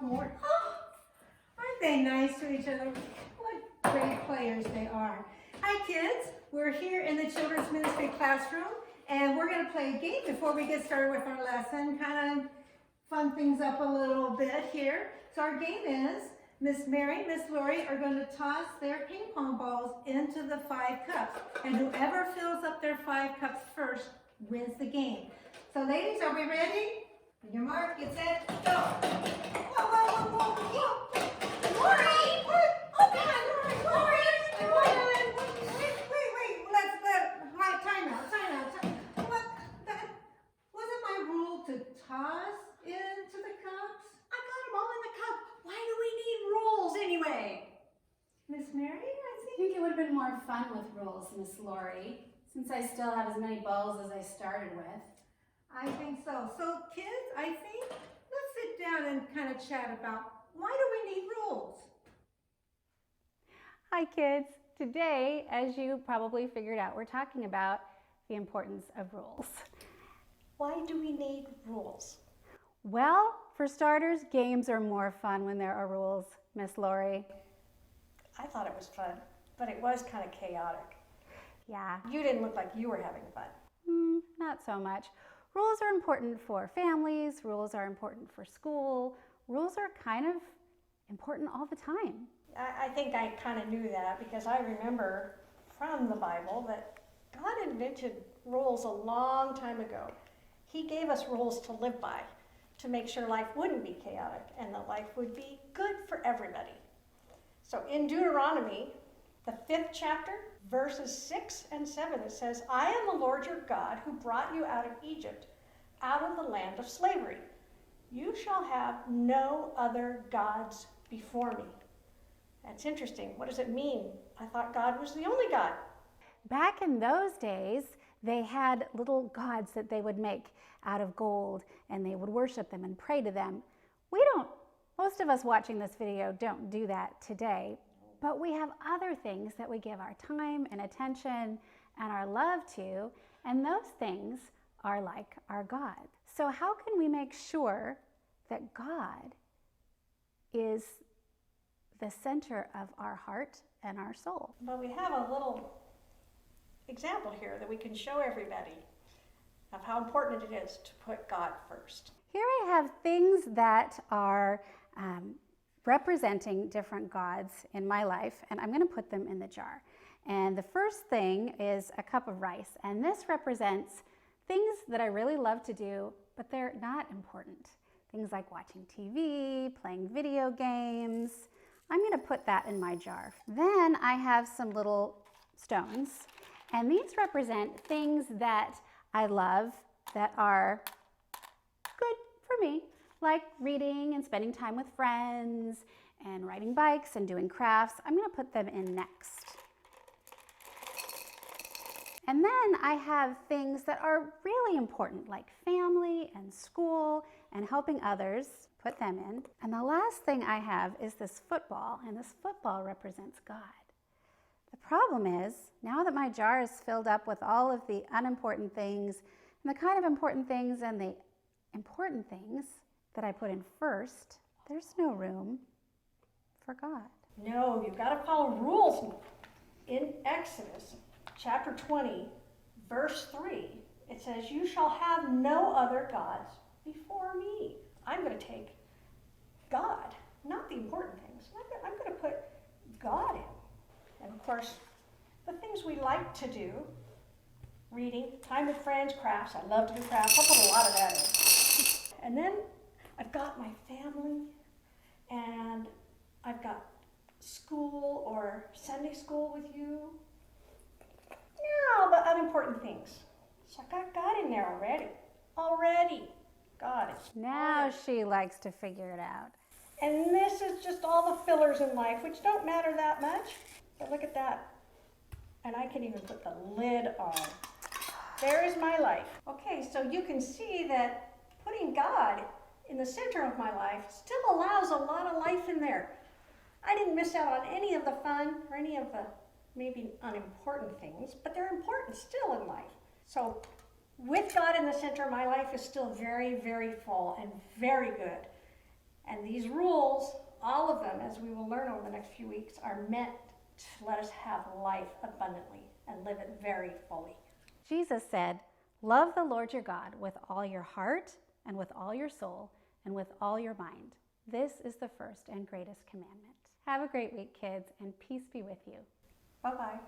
more. Aren't they nice to each other? What great players they are. Hi kids, we're here in the Children's Ministry classroom and we're going to play a game before we get started with our lesson, kind of fun things up a little bit here. So our game is Miss Mary, Miss Lori are going to toss their ping pong balls into the 5 cups, and whoever fills up their 5 cups first wins the game. So ladies, are we ready? On your mark, get set, go. Whoa, whoa, whoa, whoa, whoa. Lori! What? Oh God, Lori! Wait, let's time out. What? That wasn't my rule to toss into the cups? I got them all in the cup. Why do we need rules anyway? Miss Mary, I think it would have been more fun with rules, Miss Lori, since I still have as many balls as I started with. I think so. So kids, I think let's sit down and kind of chat about why do we need rules? Hi kids. Today, as you probably figured out, we're talking about the importance of rules. Why do we need rules? Well, for starters, games are more fun when there are rules, Miss Lori. I thought it was fun, but it was kind of chaotic. Yeah. You didn't look like you were having fun. Not so much. Rules are important for families, rules are important for school, rules are kind of important all the time. I think I kind of knew that because I remember from the Bible that God invented rules a long time ago. He gave us rules to live by, to make sure life wouldn't be chaotic and that life would be good for everybody. So in Deuteronomy, the 5th chapter, verses 6 and 7, it says, I am the Lord your God who brought you out of Egypt, out of the land of slavery. You shall have no other gods before me. That's interesting. What does it mean? I thought God was the only God. Back in those days, they had little gods that they would make out of gold, and they would worship them and pray to them. Most of us watching this video don't do that today, but we have other things that we give our time and attention and our love to, and those things are like our God. So how can we make sure that God is the center of our heart and our soul? Well, we have a little example here that we can show everybody of how important it is to put God first. Here I have things that are representing different gods in my life, and I'm going to put them in the jar. And the first thing is a cup of rice, and this represents things that I really love to do, but they're not important. Things like watching TV, playing video games. I'm going to put that in my jar. Then I have some little stones, and these represent things that I love that are good for me, like reading and spending time with friends and riding bikes and doing crafts. I'm going to put them in next. And then I have things that are really important, like family and school and helping others. Put them in. And the last thing I have is this football, and this football represents God. The problem is, now that my jar is filled up with all of the unimportant things and the kind of important things and the important things that I put in first, there's no room for God. No, you've got to follow rules. In Exodus chapter 20, verse 3, it says, you shall have no other gods before me. I'm going to take God, not the important things. I'm going to put God in. And of course, the things we like to do, reading, time with friends, crafts. I love to do crafts. I'll put a lot of that in. And then I've got my family, and I've got school or Sunday school with you. No, the unimportant things. So I got God in there already. God is Now she likes to figure it out. And this is just all the fillers in life, which don't matter that much. But look at that. And I can even put the lid on. There is my life. Okay, so you can see that putting God in the center of my life still allows a lot of life in there. I didn't miss out on any of the fun or any of the maybe unimportant things, but they're important still in life. So with God in the center, my life is still very, very full and very good. And these rules, all of them, as we will learn over the next few weeks, are meant to let us have life abundantly and live it very fully. Jesus said, "Love the Lord your God with all your heart and with all your soul and with all your mind. This is the first and greatest commandment." Have a great week, kids, and peace be with you. Bye-bye.